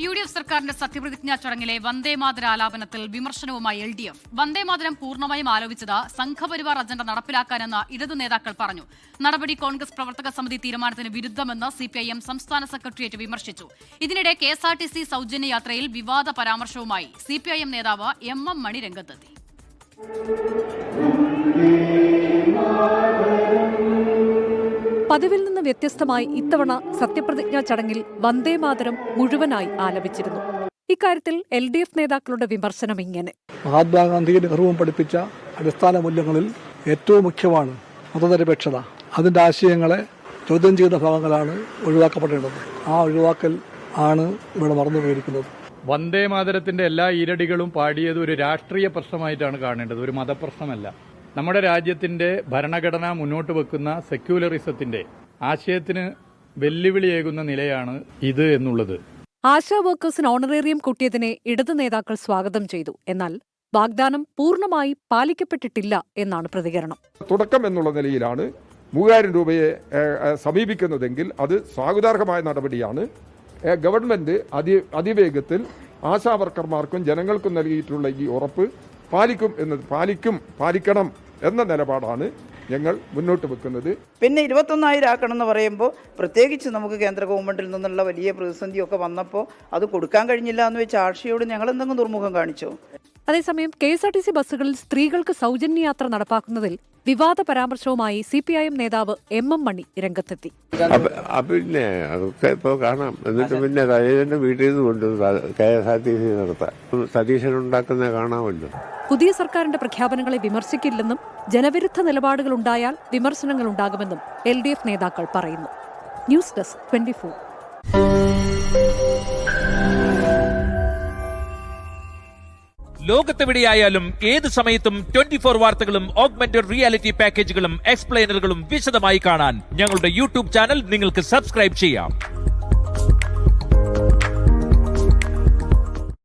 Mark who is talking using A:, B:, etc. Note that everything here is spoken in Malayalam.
A: UDF സർക്കാരിന്റെ സത്യപ്രതിജ്ഞാ ചടങ്ങിലെ വന്ദേമാതര ആലാപനത്തിൽ വിമർശനവുമായി LDF. വന്ദേമാതരം പൂർണ്ണമായും ആലോചിച്ചത് സംഘപരിവാർ അജണ്ട നടപ്പിലാക്കാനെന്ന് ഇടതു നേതാക്കൾ പറഞ്ഞു. നടപടി കോൺഗ്രസ് പ്രവർത്തക സമിതി തീരുമാനത്തിന് വിരുദ്ധമെന്ന് CPIM സംസ്ഥാന സെക്രട്ടേറിയറ്റ് വിമർശിച്ചു. ഇതിനിടെ KSRTC സൗജന്യ യാത്രയിൽ വിവാദ പരാമർശവുമായി CPIM നേതാവ് MM മണി രംഗത്തെത്തി.
B: പതിവിൽ നിന്ന് വ്യത്യസ്തമായി ഇത്തവണ സത്യപ്രതിജ്ഞാ ചടങ്ങിൽ വന്ദേമാതരം മുഴുവനായി ആലപിച്ചിരുന്നു. ഇക്കാര്യത്തിൽ LDF നേതാക്കളുടെ വിമർശനം ഇങ്ങനെ:
C: മഹാത്മാഗാന്ധിയും നെഹ്റുവും പഠിപ്പിച്ച അടിസ്ഥാന മൂല്യങ്ങളിൽ ഏറ്റവും മുഖ്യമാണ് മതനിരപേക്ഷത. അതിന്റെ ആശയങ്ങളെ ചോദ്യം ചെയ്യുന്ന ഭാഗങ്ങളാണ് ഒഴിവാക്കപ്പെടേണ്ടത്. ആ ഒഴിവാക്കൽ ആണ് ഇവിടെ മറന്നുപോയിരിക്കുന്നത്.
D: വന്ദേമാതരത്തിന്റെ എല്ലാ ഈരടികളും പാടിയത് ഒരു രാഷ്ട്രീയ പ്രശ്നമായിട്ടാണ് കാണേണ്ടത്, ഒരു മതപ്രശ്നമല്ല. നമ്മുടെ രാജ്യത്തിന്റെ ഭരണഘടന മുന്നോട്ട് വെക്കുന്ന സെക്യുലറിസത്തിന്റെ ആശയത്തിന് വെല്ലുവിളിയേകുന്ന നിലയാണ് ഇത് എന്നുള്ളത്.
B: ആശാ വർക്കേഴ്സിന് ഓണറേറിയം കൂട്ടിയതിനെ ഇടതു നേതാക്കൾ സ്വാഗതം ചെയ്തു. എന്നാൽ വാഗ്ദാനം പൂർണ്ണമായി പാലിക്കപ്പെട്ടിട്ടില്ല എന്നാണ് പ്രതികരണം.
E: തുടക്കം എന്നുള്ള നിലയിലാണ് 3000 രൂപയെ സമീപിക്കുന്നതെങ്കിൽ അത് സ്വാഗതാർഹമായ നടപടിയാണ്. ഗവൺമെന്റ് അതിവേഗത്തിൽ ആശാ വർക്കർമാർക്കും ജനങ്ങൾക്കും നൽകിയിട്ടുള്ള ഈ ഉറപ്പ് പാലിക്കണം എന്ന നിലപാടാണ് ഞങ്ങൾ മുന്നോട്ട് വെക്കുന്നത്.
F: പിന്നെ 21,000 ആക്കണം എന്ന് പറയുമ്പോൾ പ്രത്യേകിച്ച് നമുക്ക് കേന്ദ്ര ഗവൺമെന്റിൽ നിന്നുള്ള വലിയ പ്രതിസന്ധിയൊക്കെ വന്നപ്പോൾ അത് കൊടുക്കാൻ കഴിഞ്ഞില്ല എന്ന് വെച്ച് ആർഷിയോട് ഞങ്ങൾ എന്തെങ്കിലും ദുർമുഖം കാണിച്ചോ?
B: അതേസമയം KSRTC ബസ്സുകളിൽ സ്ത്രീകൾക്ക് സൗജന്യ യാത്ര നടപ്പാക്കുന്നതിൽ വിവാദ പരാമർശവുമായി CPIM നേതാവ് MM മണി രംഗത്തെത്തി.
G: പിന്നെ അതൊക്കെ ഇപ്പോൾ കാണാം. എന്നിട്ട് പിന്നെ തലേന്റെ വീട്ടിൽ നിന്ന് കൊണ്ട് KSRTC നടത്താം. സതീശനുണ്ടാക്കുന്ന കാണാമല്ലോ.
B: പുതിയ സർക്കാരിന്റെ പ്രഖ്യാപനങ്ങളെ വിമർശിക്കില്ലെന്നും ജനവിരുദ്ധ നിലപാടുകൾ ഉണ്ടായാൽ വിമർശനങ്ങൾ ഉണ്ടാകുമെന്നും LDF നേതാക്കൾ പറയുന്നു. News desk 24.
H: ലോകത്തെവിടെയായാലും ഏത് സമയത്തും 24 വാർത്തകളും ഓഗ്മെന്റഡ് റിയാലിറ്റി പാക്കേജുകളും എക്സ്പ്ലെയിനറുകളും വിശദമായി കാണാൻ ഞങ്ങളുടെ YouTube ചാനൽ നിങ്ങൾക്ക് സബ്സ്ക്രൈബ് ചെയ്യാം.